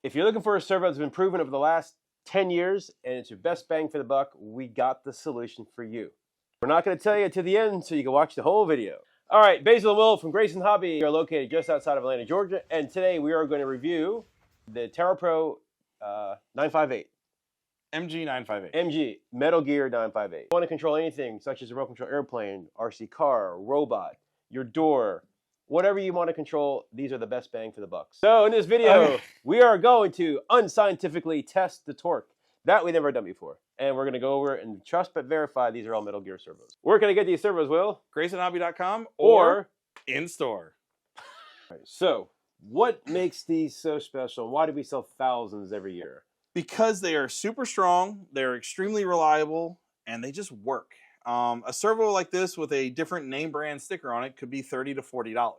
If you're looking for a servo that's been proven over the last 10 years and it's your best bang for the buck, we got the solution for you. We're not going to tell you to the end so you can watch the whole video. All right, Basil and Will from Grayson Hobby are located just outside of Atlanta, Georgia, and today we are going to review the TerraPro 958. MG958. MG, Metal Gear 958. You want to control anything such as a remote control airplane, RC car, robot, your door, whatever you want to control, these are the best bang for the buck. So in this video, we are going to unscientifically test the torque. That we've never done before. And we're going to go over and trust but verify these are all Metal Gear servos. Where can I get these servos, Will? GraysonHobby.com Or in-store. Right, so what makes these so special? Why do we sell thousands every year? Because they are super strong, they're extremely reliable, and they just work. A servo like this with a different name brand sticker on it could be $30 to $40.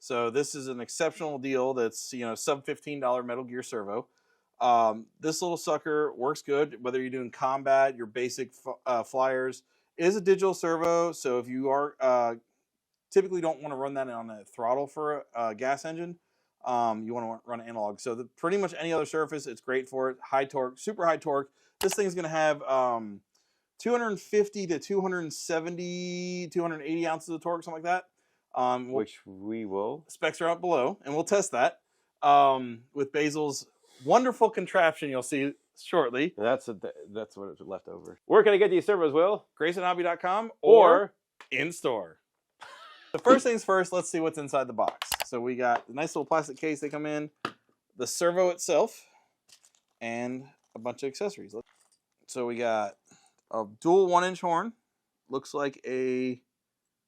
So this is an exceptional deal that's, sub $15 Metal Gear servo. This little sucker works good whether you're doing combat, your basic flyers. It is a digital servo, so if you are typically don't want to run that on a throttle for a gas engine, you want to run analog. So pretty much any other surface, it's great for it. High torque, super high torque. This thing's going to have 250 to 270, 280 ounces of torque, something like that. Which we will. Specs are out below, and we'll test that with Basil's wonderful contraption you'll see shortly. That's what is left over. Where can I get these servos, Will? GraysonHobby.com or in-store. The first things first, let's see what's inside the box. So we got a nice little plastic case they come in, the servo itself, and a bunch of accessories. So we got a dual 1-inch horn. Looks like a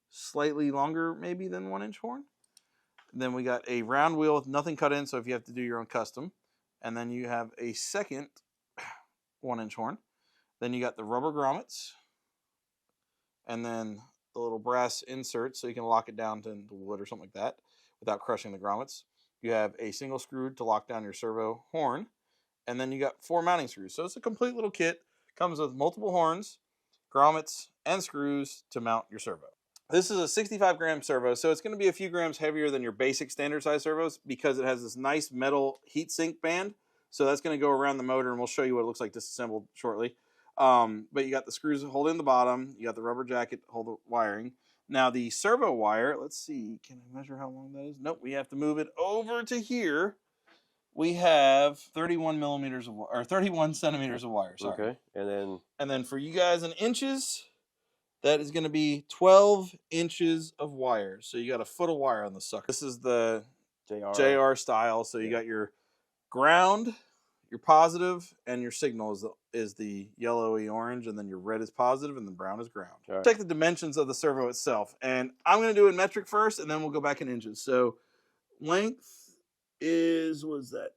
slightly longer maybe than 1-inch horn. Then we got a round wheel with nothing cut in, so if you have to do your own custom. And then you have a second 1-inch horn. Then you got the rubber grommets. And then the little brass insert so you can lock it down to wood or something like that without crushing the grommets. You have a single screw to lock down your servo horn. And then you got 4 mounting screws. So it's a complete little kit. Comes with multiple horns, grommets, and screws to mount your servo. This is a 65-gram servo, so it's going to be a few grams heavier than your basic standard size servos because it has this nice metal heatsink band. So that's going to go around the motor, and we'll show you what it looks like disassembled shortly. But you got the screws holding the bottom. You got the rubber jacket to hold the wiring. Now the servo wire, let's see, can I measure how long that is? Nope, we have to move it over to here. We have 31 centimeters of wire. Sorry. Okay, and then for you guys in inches, that is going to be 12 inches of wire. So you got a foot of wire on the sucker. This is the JR style. So you got your ground, your positive, and your signal is the yellowy orange, and then your red is positive, and the brown is ground. Right. Check the dimensions of the servo itself, and I'm going to do it in metric first, and then we'll go back in inches. So length is, what is that?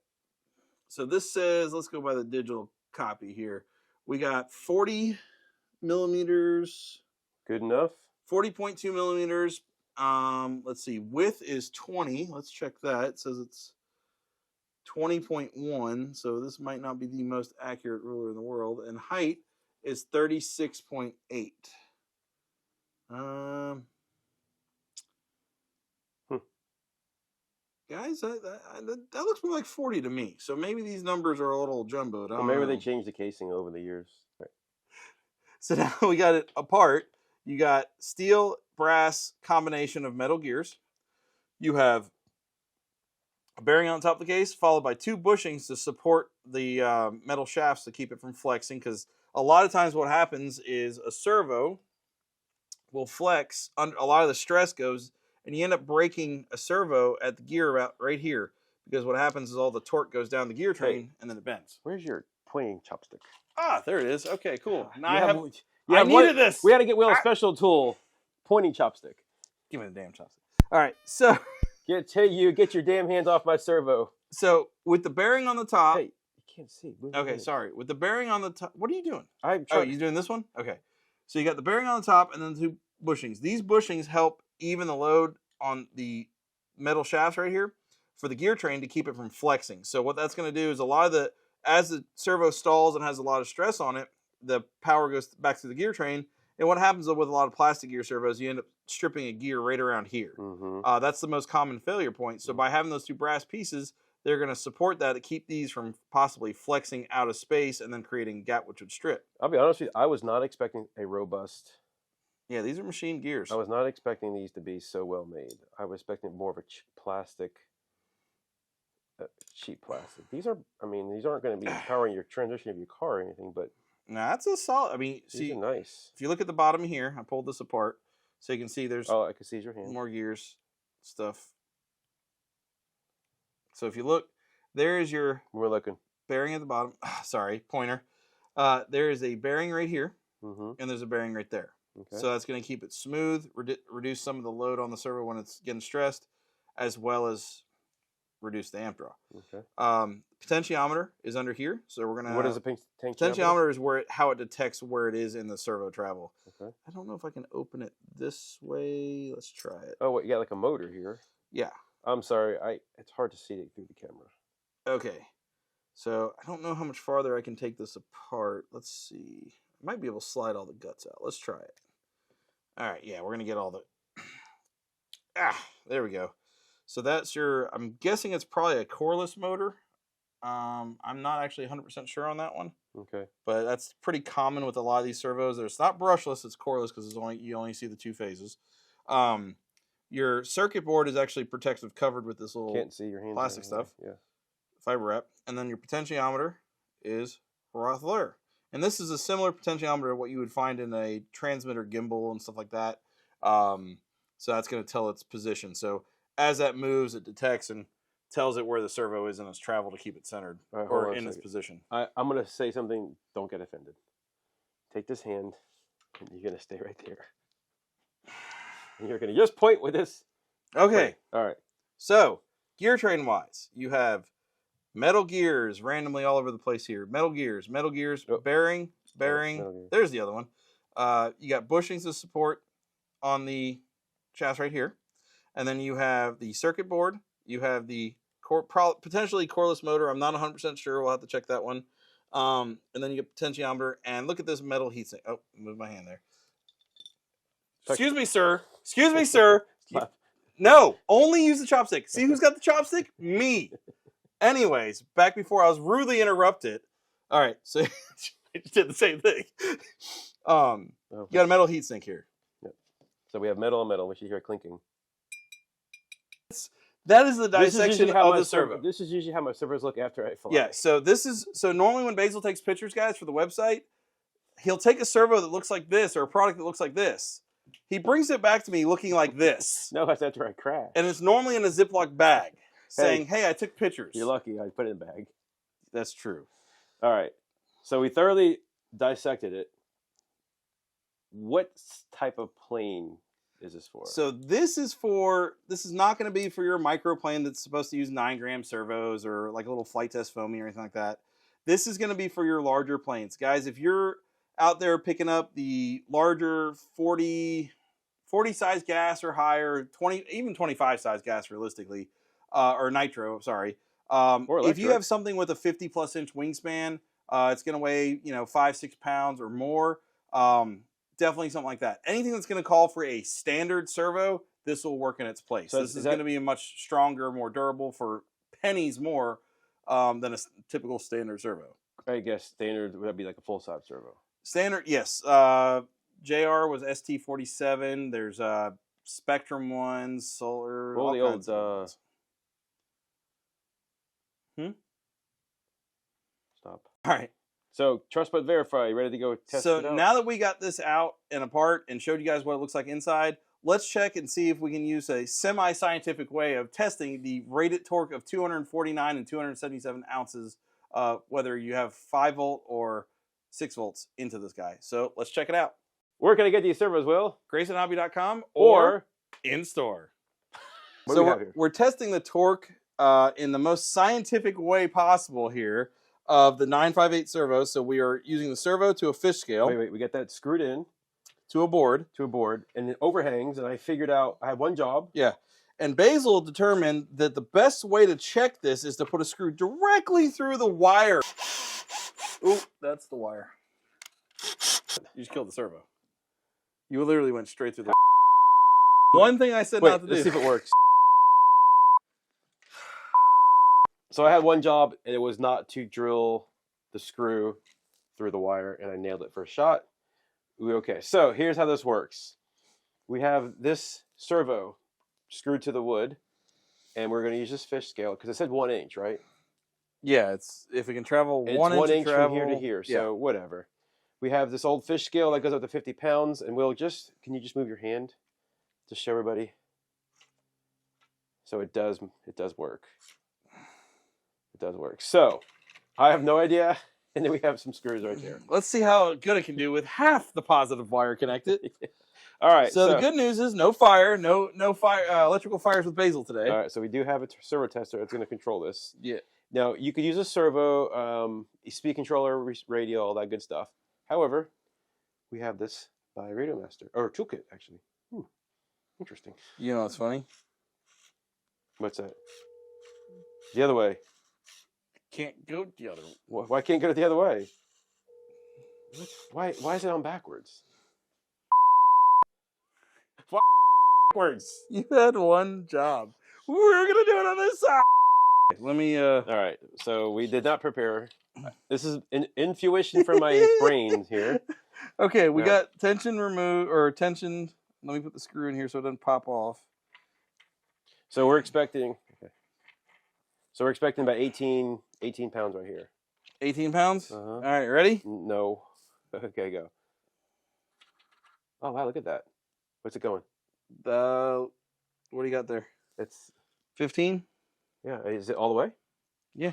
So this says, let's go by the digital copy here. We got 40 millimeters. Good enough. 40.2 millimeters. Let's see, width is 20. Let's check that. It says it's 20.1, so this might not be the most accurate ruler in the world. And height is 36.8. Guys, that looks more like 40 to me. So maybe these numbers are a little jumbled. Or maybe they changed the casing over the years. Right. So now we got it apart. You got steel, brass combination of Metal Gears. You have a bearing on top of the case, followed by 2 bushings to support the metal shafts to keep it from flexing. Because a lot of times what happens is a servo will flex, a lot of the stress goes, and you end up breaking a servo at the gear about right here. Because what happens is all the torque goes down the gear train, and then it bends. Where's your pointing chopstick? Ah, there it is. Okay, cool. Now I needed this. We got to get Will a special tool, pointing chopstick. Give me the damn chopstick. All right, so get your damn hands off my servo. So with the bearing on the top. Hey, you can't see. Okay, sorry. With the bearing on the top, what are you doing? I'm trying. Oh, you doing this one? Okay. So you got the bearing on the top and then 2 bushings. These bushings help even the load on the metal shafts right here for the gear train to keep it from flexing. So what that's going to do is as the servo stalls and has a lot of stress on it, the power goes back to the gear train. And what happens with a lot of plastic gear servos, you end up stripping a gear right around here. Mm-hmm. That's the most common failure point. So by having those 2 brass pieces, they're going to support that to keep these from possibly flexing out of space and then creating a gap which would strip. I'll be honest with you, I was not expecting a robust. Yeah, these are machine gears. I was not expecting these to be so well made. I was expecting more of a plastic, cheap plastic. These are, I mean, these aren't going to be powering your transmission of your car or anything, but. Nah, that's a solid. I mean, These see, are nice. If you look at the bottom here, I pulled this apart so you can see there's. Oh, I can see your hand. More gears, stuff. So if you look, there is your. We're looking. Bearing at the bottom. Sorry, pointer. There is a bearing right here, and there's a bearing right there. Okay. So that's going to keep it smooth, reduce some of the load on the servo when it's getting stressed, as well as reduce the amp draw. Okay. Potentiometer is under here, so we're gonna. What is a potentiometer? Is where how it detects where it is in the servo travel. Okay. I don't know if I can open it this way. Let's try it. Oh, you got like a motor here. Yeah. I'm sorry. It's hard to see it through the camera. Okay. So I don't know how much farther I can take this apart. Let's see. I might be able to slide all the guts out. Let's try it. All right. Yeah, we're gonna get all the. There we go. So that's your, I'm guessing it's probably a coreless motor. I'm not actually 100% sure on that one. Okay. But that's pretty common with a lot of these servos. It's not brushless, it's coreless because you only see the two phases. Your circuit board is actually protective covered with this little Can't see your hands plastic stuff. Yeah. Fiber wrap. And then your potentiometer is Rothler. And this is a similar potentiometer to what you would find in a transmitter gimbal and stuff like that. So that's going to tell its position. So as that moves, it detects and tells it where the servo is in its travel to keep it centered or in its position. I'm going to say something. Don't get offended. Take this hand, and you're going to stay right there. And you're going to just point with this. Okay. Right. All right. So, gear train wise, you have metal gears randomly all over the place here. Metal gears, oh. bearing. There's the other one. You got bushings of support on the shaft right here. And then you have the circuit board. You have the potentially coreless motor. I'm not 100% sure. We'll have to check that one. And then you get potentiometer. And look at this metal heatsink. Oh, move my hand there. Excuse me, sir. Excuse me, sir. No, only use the chopstick. See who's got the chopstick? Me. Anyways, back before I was rudely interrupted. All right, so I just did the same thing. You got a metal heatsink here. Yep. So we have metal on metal, which you hear clinking. That is the dissection of the servo. This is usually how my servos look after I fly. Yeah, so normally when Basil takes pictures, guys, for the website, he'll take a servo that looks like this or a product that looks like this. He brings it back to me looking like this. No, that's after I crash. And it's normally in a Ziploc bag saying, hey, I took pictures. You're lucky I put it in a bag. That's true. All right. So we thoroughly dissected it. What type of plane is this for? So this is not going to be for your microplane that's supposed to use 9-gram servos or like a little flight test foamy or anything like that. This is going to be for your larger planes. Guys, if you're out there picking up the larger 40 size gas or higher, 20, even 25 size gas realistically, or nitro, sorry. If you have something with a 50+ inch wingspan, it's going to weigh 5-6 pounds or more. Definitely something like that. Anything that's going to call for a standard servo, this will work in its place. So this is going to be a much stronger, more durable for pennies more than a typical standard servo. I guess standard would be like a full-size servo. Standard, yes. JR was ST47. There's Spectrum ones, Solar. All the old. Stop. All right. So trust but verify. You ready to go test it out? So now that we got this out and apart and showed you guys what it looks like inside, let's check and see if we can use a semi-scientific way of testing the rated torque of 249 and 277 ounces, whether you have 5 volt or 6 volts into this guy. So let's check it out. Where can I get these servos, Will? GraysonHobby.com or in store. So we're testing the torque in the most scientific way possible here of the 958 servo. So we are using the servo to a fish scale. Wait, we got that screwed in to a board, and it overhangs. And I figured out I had one job. Yeah, and Basil determined that the best way to check this is to put a screw directly through the wire. Ooh, that's the wire. You just killed the servo. You literally went straight through the. One thing I said not to do. Let's see if it works. So I had one job, and it was not to drill the screw through the wire, and I nailed it first shot. Okay, so here's how this works. We have this servo screwed to the wood, and we're going to use this fish scale because it said 1 inch, right? Yeah, it's if it can travel It's 1 inch, 1 inch travel, from here to here, so yeah. whatever. We have this old fish scale that goes up to 50 pounds, and Will, can you just move your hand to show everybody? So it does work. It does work. So I have no idea, and then we have some screws right there. Let's see how good it can do with half the positive wire connected. All right. So the good news is no fire, no fire, electrical fires with Basil today. All right. So we do have a servo tester that's going to control this. Yeah. Now you could use a servo, speed controller, radio, all that good stuff. However, we have this by Radio Master or Toolkit actually. Interesting. You know what's funny? What's that? The other way. Can't go the other way. Why can't get it the other way? Why is it on backwards? Why backwards? You had one job. We're gonna do it on this side. Let me. All right. So we did not prepare. This is an intuition from my brain here. Okay, we got tension removed or tension. Let me put the screw in here so it doesn't pop off. So we're expecting. Okay. So we're expecting about 18 pounds right here. 18 pounds. Uh-huh. All right, ready? No. Okay, go. Oh wow! Look at that. What's it going? What do you got there? It's 15. Yeah. Is it all the way? Yeah.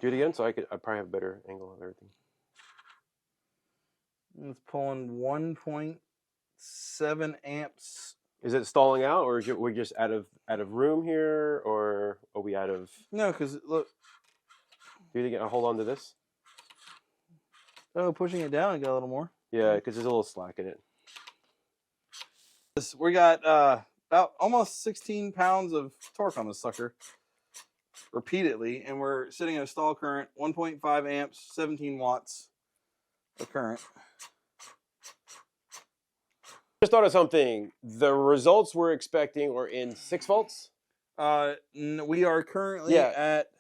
Do it again, so I probably have a better angle of everything. It's pulling 1.7 amps. Is it stalling out, or is we just out of room here, or are we out of? No, because look. Do it again. I'll hold on to this. Oh, pushing it down, it got a little more. Yeah, because there's a little slack in it. We got about almost 16 pounds of torque on this sucker repeatedly, and we're sitting at a stall current 1.5 amps, 17 watts of current. Just thought of something. The results we're expecting are in 6 volts. We are currently at.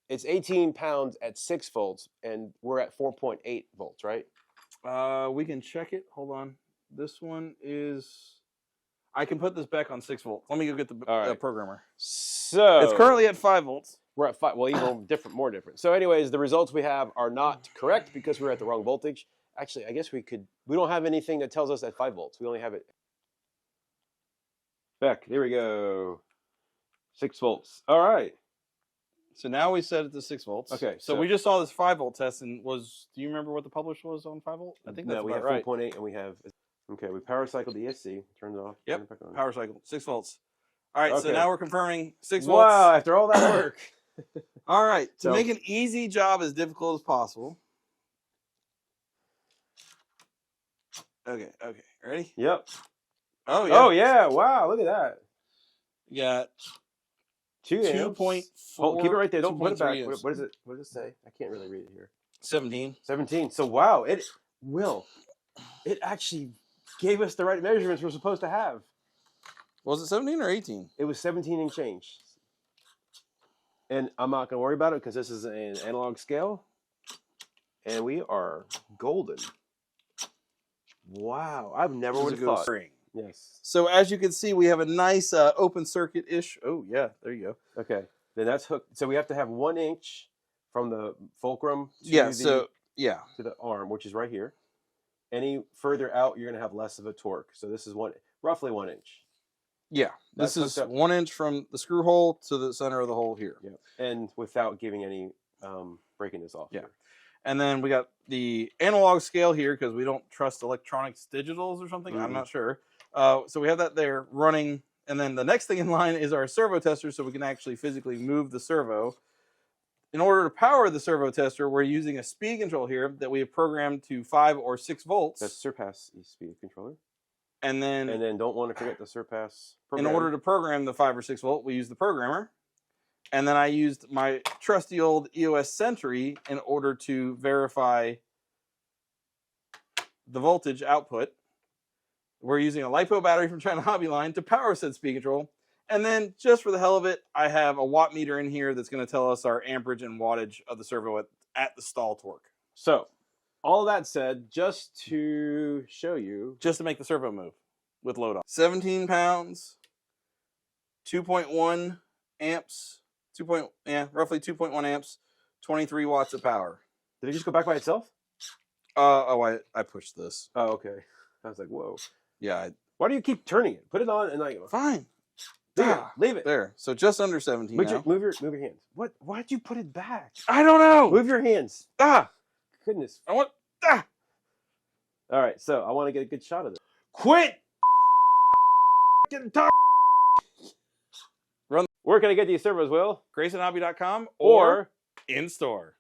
It's 18 pounds at 6 volts, and we're at 4.8 volts, right? We can check it. Hold on. This one is. I can put this back on 6 volts. Let me go get the programmer. So it's currently at 5 volts. We're at 5. Well, even more different. So, anyways, the results we have are not correct because we're at the wrong voltage. Actually, I guess we don't have anything that tells us at 5 volts. We only have it. Back. There we go. 6 volts. All right. So now we set it to 6 volts. Okay. So we just saw this 5 volt test, and do you remember what the publish was on 5 volt? I think that's we have right. 4.8, and we have. Okay, we power cycled the ESC. Turns off. Yep. Turn it back on. Power cycle 6 volts. All right. Okay. So now we're confirming 6 volts. Wow! After all that work. All right. To So, make an easy job as difficult as possible. Okay. Ready? Yep. Oh yeah. Oh yeah! Wow! Look at that. You got 2.4. Oh, keep it right there. Don't put it back. 2.3 amps. What does it say? I can't really read it here. 17. 17. So wow! It actually gave us the right measurements we're supposed to have. Was it 17 or 18? It was 17 and change. And I'm not going to worry about it because this is an analog scale. And we are golden. Wow. I've never would have thought. Yes. So as you can see, we have a nice open circuit-ish. Oh, yeah. There you go. Okay. Then that's hooked. So we have to have 1 inch from the fulcrum to to the arm, which is right here. Any further out, you're going to have less of a torque. So this is roughly 1 inch. Yeah. This is 1 inch from the screw hole to the center of the hole here. Yeah. And without giving any, breaking this off. Yeah. Here. And then we got the analog scale here because we don't trust electronics digitals or something. I'm not sure. So we have that there running. And then the next thing in line is our servo tester so we can actually physically move the servo. In order to power the servo tester, we're using a speed control here that we have programmed to 5 or 6 volts. That's Surpass speed controller. And then don't want to forget the Surpass program. In order to program the 5 or 6 volt, we use the programmer. And then I used my trusty old EOS Sentry in order to verify the voltage output. We're using a LiPo battery from China Hobby line to power said speed control. And then, just for the hell of it, I have a watt meter in here that's going to tell us our amperage and wattage of the servo at the stall torque. So, all that said, just to show you. Just to make the servo move with load on. 17 pounds, 2.1 amps, roughly 2.1 amps, 23 watts of power. Did it just go back by itself? I pushed this. Oh, okay. I was like, whoa. Yeah. Why do you keep turning it? Put it on and like. Fine. Leave it. There. So just under 17 now. Move your hands. What? Why'd you put it back? I don't know. Move your hands. Goodness. I want. All right. So I want to get a good shot of it. Quit. Where can I get these servos, Will? GraysonHobby.com or in store.